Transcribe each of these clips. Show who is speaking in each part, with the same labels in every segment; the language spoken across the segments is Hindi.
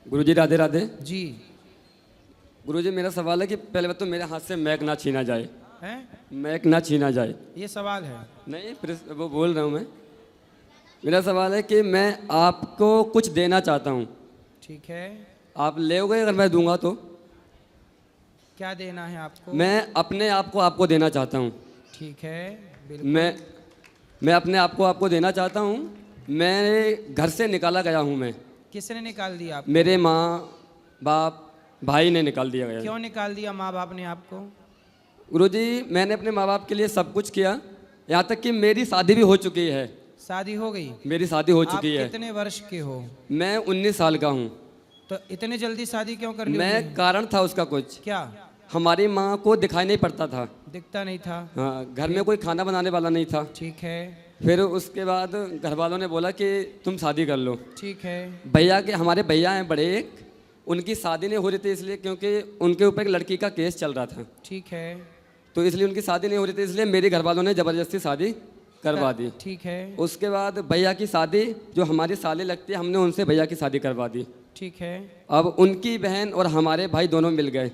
Speaker 1: गुरुजी राधे राधे।
Speaker 2: जी।
Speaker 1: गुरुजी मेरा सवाल है कि पहले बात तो मेरे हाथ से मैक ना छीना जाए।
Speaker 2: हैं?
Speaker 1: मैक ना छीना जाए।
Speaker 2: ये सवाल है?
Speaker 1: नहीं, फिर वो बोल रहा हूँ मैं। मेरा सवाल है कि मैं आपको कुछ देना चाहता हूँ।
Speaker 2: ठीक है।
Speaker 1: आप लेओगे अगर मैं दूंगा तो?
Speaker 2: क्या देना है आपको?
Speaker 1: मैं अपने आप को आपको देना चाहता हूँ।
Speaker 2: ठीक है, बिल्कुल।
Speaker 1: मैं अपने आप को आपको देना चाहता हूँ। मेरे घर से निकाला गया हूँ मैं।
Speaker 2: किसने निकाल दिया आपको?
Speaker 1: मेरे माँ बाप भाई ने निकाल दिया गया।
Speaker 2: क्यों निकाल दिया माँ बाप ने आपको?
Speaker 1: गुरुजी मैंने अपने माँ बाप के लिए सब कुछ किया, यहाँ तक कि मेरी शादी भी हो चुकी है।
Speaker 2: शादी हो गई?
Speaker 1: मेरी शादी हो चुकी है।
Speaker 2: आप कितने वर्ष के हो?
Speaker 1: मैं 19 साल का हूँ।
Speaker 2: तो इतने जल्दी शादी क्यों कर ली?
Speaker 1: मैं कारण था उसका कुछ।
Speaker 2: क्या?
Speaker 1: हमारी माँ को दिखाई नहीं पड़ता था।
Speaker 2: दिखता नहीं था?
Speaker 1: हाँ, घर में कोई खाना बनाने वाला नहीं था।
Speaker 2: ठीक है।
Speaker 1: फिर उसके बाद घर वालों ने बोला कि तुम शादी कर लो।
Speaker 2: ठीक है।
Speaker 1: भैया के, हमारे भैया हैं बड़े एक, उनकी शादी नहीं हो रही थी इसलिए क्योंकि उनके ऊपर एक लड़की का केस चल रहा था।
Speaker 2: ठीक है।
Speaker 1: तो इसलिए उनकी शादी नहीं हो रही थी, इसलिए मेरे घर वालों ने ज़बरदस्ती शादी करवा दी।
Speaker 2: ठीक है।
Speaker 1: उसके बाद भैया की शादी, जो हमारी साली लगती है, हमने उनसे भैया की शादी करवा दी।
Speaker 2: ठीक है।
Speaker 1: अब उनकी बहन और हमारे भाई दोनों मिल गए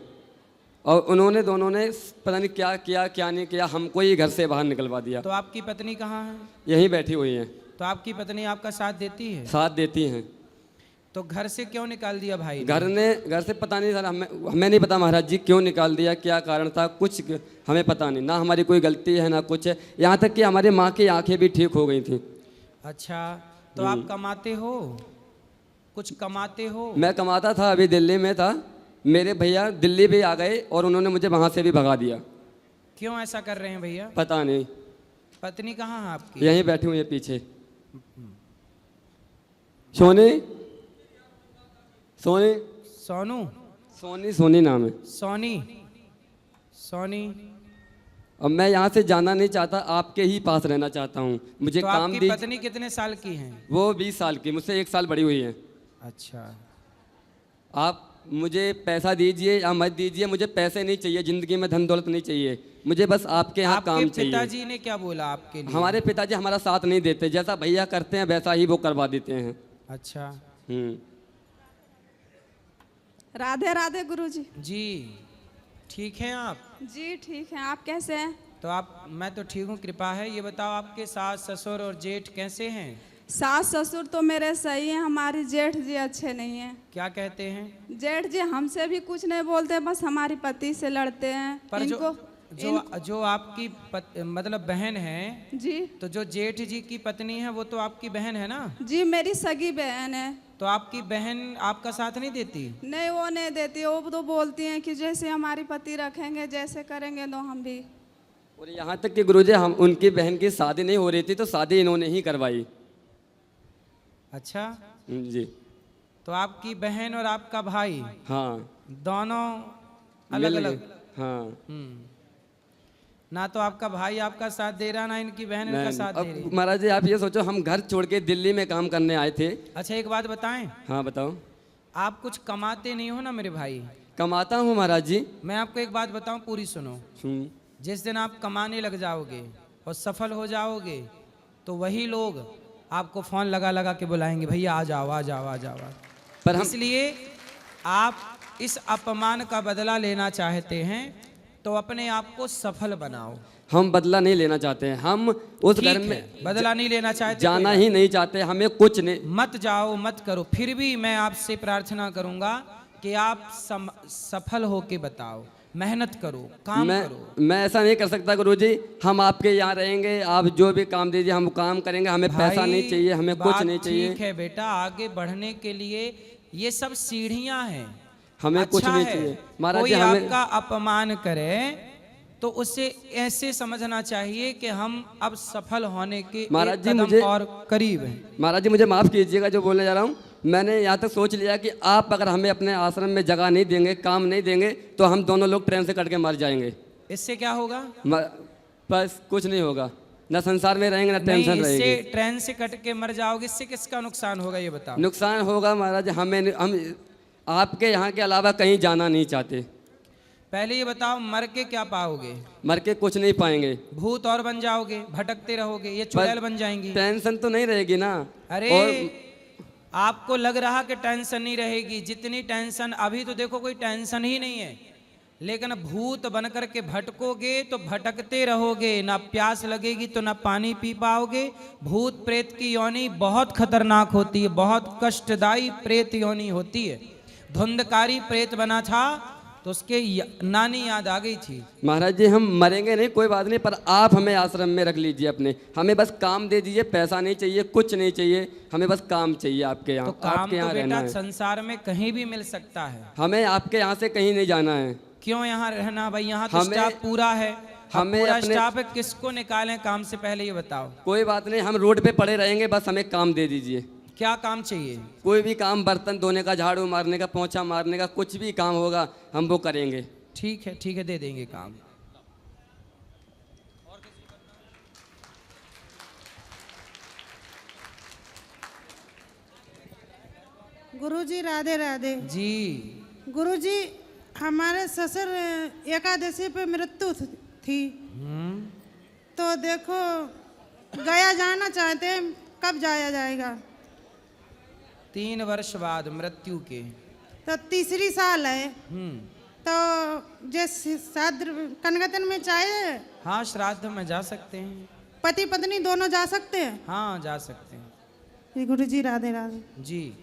Speaker 1: और उन्होंने दोनों ने पता नहीं क्या किया क्या नहीं किया, हमको ही घर से बाहर निकलवा दिया।
Speaker 2: तो आपकी पत्नी कहाँ है?
Speaker 1: यहीं बैठी हुई हैं।
Speaker 2: तो आपकी पत्नी आपका साथ देती है?
Speaker 1: साथ देती हैं।
Speaker 2: तो घर से क्यों निकाल दिया भाई ने?
Speaker 1: घर से पता नहीं सर, हमें नहीं पता महाराज जी क्यों निकाल दिया, क्या कारण था, कुछ हमें पता नहीं। ना हमारी कोई गलती है ना कुछ है, यहाँ तक कि हमारी माँ की आंखें भी ठीक हो गई थी।
Speaker 2: अच्छा, तो आप कमाते हो? कुछ कमाते हो?
Speaker 1: मैं कमाता था, अभी दिल्ली में था। मेरे भैया दिल्ली भी आ गए और उन्होंने मुझे वहाँ से भी भगा दिया।
Speaker 2: क्यों ऐसा कर रहे हैं भैया?
Speaker 1: पता नहीं।
Speaker 2: पत्नी कहाँ है आपकी?
Speaker 1: यहीं बैठी हुई है पीछे। सोनी सोनी
Speaker 2: सोनू?
Speaker 1: सोनी नाम है।
Speaker 2: सोनी? सोनी?
Speaker 1: अब मैं यहाँ से जाना नहीं चाहता, आपके ही पास रहना चाहता हूँ। मुझे
Speaker 2: तो
Speaker 1: काम
Speaker 2: आपकी पत्नी कितने साल की हैं?
Speaker 1: वो 20 साल की, मुझसे 1 साल बड़ी हुई है।
Speaker 2: अच्छा।
Speaker 1: आप मुझे पैसा दीजिए या मत दीजिए, मुझे पैसे नहीं चाहिए, ज़िंदगी में धन दौलत नहीं चाहिए, मुझे बस आपके यहाँ काम
Speaker 2: आपके
Speaker 1: चाहिए।
Speaker 2: पिताजी ने क्या बोला आपके लिए?
Speaker 1: हमारे पिताजी हमारा साथ नहीं देते, जैसा भैया करते हैं वैसा ही वो करवा देते हैं।
Speaker 2: अच्छा।
Speaker 3: राधे राधे गुरुजी।
Speaker 2: जी, ठीक हैं आप?
Speaker 3: जी ठीक है, आप कैसे हैं?
Speaker 2: तो मैं तो ठीक हूँ, कृपा है। ये बताओ आपके सास ससुर और जेठ कैसे हैं?
Speaker 3: सास ससुर तो मेरे सही हैं, हमारी जेठ जी अच्छे नहीं हैं।
Speaker 2: क्या कहते हैं?
Speaker 3: जेठ जी हमसे भी कुछ नहीं बोलते, बस हमारी पति से लड़ते हैं।
Speaker 2: पर
Speaker 3: इनको
Speaker 2: जो आपकी मतलब बहन है
Speaker 3: जी,
Speaker 2: तो जो जेठ जी की पत्नी है वो तो आपकी बहन है ना?
Speaker 3: जी मेरी सगी बहन है।
Speaker 2: तो आपकी बहन आपका साथ नहीं देती?
Speaker 3: नहीं, वो नहीं देती। वो तो बोलती हैं कि जैसे हमारी पति रखेंगे, जैसे करेंगे तो हम भी।
Speaker 1: और यहाँ तक कि गुरुजी, हम उनकी बहन की शादी नहीं हो रही थी तो शादी इन्होंने ही करवाई।
Speaker 2: अच्छा
Speaker 1: जी।
Speaker 2: तो आपकी बहन और आपका भाई,
Speaker 1: हाँ,
Speaker 2: दोनों अलग अलग?
Speaker 1: हाँ।
Speaker 2: ना तो आपका भाई आपका साथ दे रहा, ना इनकी बहन इनका साथ दे रही।
Speaker 1: अब महाराज जी आप ये सोचो, हम घर छोड़ के दिल्ली में काम करने आए थे।
Speaker 2: अच्छा, एक बात बताएं?
Speaker 1: हाँ बताओ।
Speaker 2: आप कुछ कमाते नहीं हो ना मेरे भाई?
Speaker 1: कमाता हूँ महाराज जी।
Speaker 2: मैं आपको एक बात बताऊं, पूरी सुनो। जिस दिन आप कमाने लग जाओगे और सफल हो जाओगे तो वही लोग आपको फोन लगा लगा के बुलाएंगे, भैया आ जाओ आ जाओ आ जाओ।
Speaker 1: पर
Speaker 2: इसलिए आप इस अपमान का बदला लेना चाहते हैं तो अपने आप को सफल बनाओ।
Speaker 1: हम बदला नहीं लेना चाहते हैं, हम उस घर में
Speaker 2: बदला नहीं लेना चाहते,
Speaker 1: जाना ही नहीं चाहते, हमें कुछ नहीं।
Speaker 2: मत जाओ मत करो, फिर भी मैं आपसे प्रार्थना करूंगा कि आप सफल होके बताओ, मेहनत करो, काम करो।
Speaker 1: मैं ऐसा नहीं कर सकता गुरुजी, हम आपके यहाँ रहेंगे, आप जो भी काम दीजिए हम काम करेंगे, हमें पैसा नहीं चाहिए, हमें कुछ नहीं चाहिए।
Speaker 2: ठीक है बेटा, आगे बढ़ने के लिए ये सब सीढ़ियां हैं,
Speaker 1: हमें
Speaker 2: अच्छा
Speaker 1: कुछ नहीं
Speaker 2: है।
Speaker 1: चाहिए महाराज
Speaker 2: कोई
Speaker 1: जी। हमें
Speaker 2: आपका अपमान करे तो उसे ऐसे समझना चाहिए कि हम अब सफल होने के
Speaker 1: महाराज जी
Speaker 2: कदम
Speaker 1: मुझे
Speaker 2: और करीब हैं।
Speaker 1: महाराज जी मुझे माफ़ कीजिएगा जो बोलने जा रहा हूँ। मैंने यहाँ तक सोच लिया कि आप अगर हमें अपने आश्रम में जगह नहीं देंगे, काम नहीं देंगे, तो हम दोनों लोग ट्रेन से कट के मर जाएंगे।
Speaker 2: इससे क्या होगा?
Speaker 1: बस कुछ नहीं होगा, ना संसार में रहेंगे ना टेंशन रहेगी।
Speaker 2: इससे ट्रेन से कट के मर जाओगे, इससे किसका नुकसान होगा ये बताओ?
Speaker 1: नुकसान होगा महाराज, हम आपके यहाँ के अलावा कहीं जाना नहीं चाहते।
Speaker 2: पहले ये बताओ, मर के क्या पाओगे?
Speaker 1: मर के कुछ नहीं पाएंगे।
Speaker 2: भूत और बन जाओगे, भटकते रहोगे, ये चुड़ैल बन जाएंगी।
Speaker 1: टेंशन तो नहीं रहेगी ना।
Speaker 2: अरे
Speaker 1: और
Speaker 2: आपको लग रहा कि टेंशन नहीं रहेगी, जितनी टेंशन अभी तो देखो कोई टेंशन ही नहीं है, लेकिन भूत बनकर के भटकोगे तो भटकते रहोगे, ना प्यास लगेगी तो ना पानी पी पाओगे। भूत प्रेत की योनि बहुत खतरनाक होती है, बहुत कष्टदायी प्रेत योनि होती है। धुंधकारी प्रेत बना था तो उसके नानी याद आ गई थी।
Speaker 1: महाराज जी हम मरेंगे नहीं कोई बात नहीं, पर आप हमें आश्रम में रख लीजिए अपने, हमें बस काम दे दीजिए, पैसा नहीं चाहिए, कुछ नहीं चाहिए, हमें बस काम चाहिए आपके यहाँ।
Speaker 2: तो काम
Speaker 1: आपके यहाँ
Speaker 2: तो
Speaker 1: रहना
Speaker 2: बेटा
Speaker 1: है,
Speaker 2: संसार में कहीं भी मिल सकता है,
Speaker 1: हमें आपके यहाँ से कहीं नहीं जाना है।
Speaker 2: क्यों यहाँ रहना भाई, यहाँ तो
Speaker 1: हमें-
Speaker 2: स्टाफ पूरा है।
Speaker 1: हमें
Speaker 2: पूरा
Speaker 1: अपने-
Speaker 2: स्टाफ है, किसको निकालें काम से पहले ये बताओ।
Speaker 1: कोई बात नहीं, हम रोड पे पड़े रहेंगे, बस हमें काम दे दीजिए।
Speaker 2: क्या काम चाहिए?
Speaker 1: कोई भी काम, बर्तन धोने का, झाड़ू मारने का, पोंछा मारने का, कुछ भी काम होगा हम वो करेंगे।
Speaker 2: ठीक है दे देंगे काम।
Speaker 4: गुरुजी राधे राधे।
Speaker 2: जी
Speaker 4: गुरुजी हमारे ससुर एकादशी पे मृत्यु थी, तो देखो गया जाना चाहते हैं, कब जाया जाएगा?
Speaker 2: 3 वर्ष बाद मृत्यु के।
Speaker 4: तो तीसरी साल है,
Speaker 2: हम्म,
Speaker 4: तो जैसे श्राद्ध कनगतन में चाहिए,
Speaker 2: हाँ श्राद्ध में जा सकते हैं।
Speaker 4: पति पत्नी दोनों जा सकते हैं?
Speaker 2: हाँ जा सकते हैं।
Speaker 4: गुरुजी राधे राधे।
Speaker 2: जी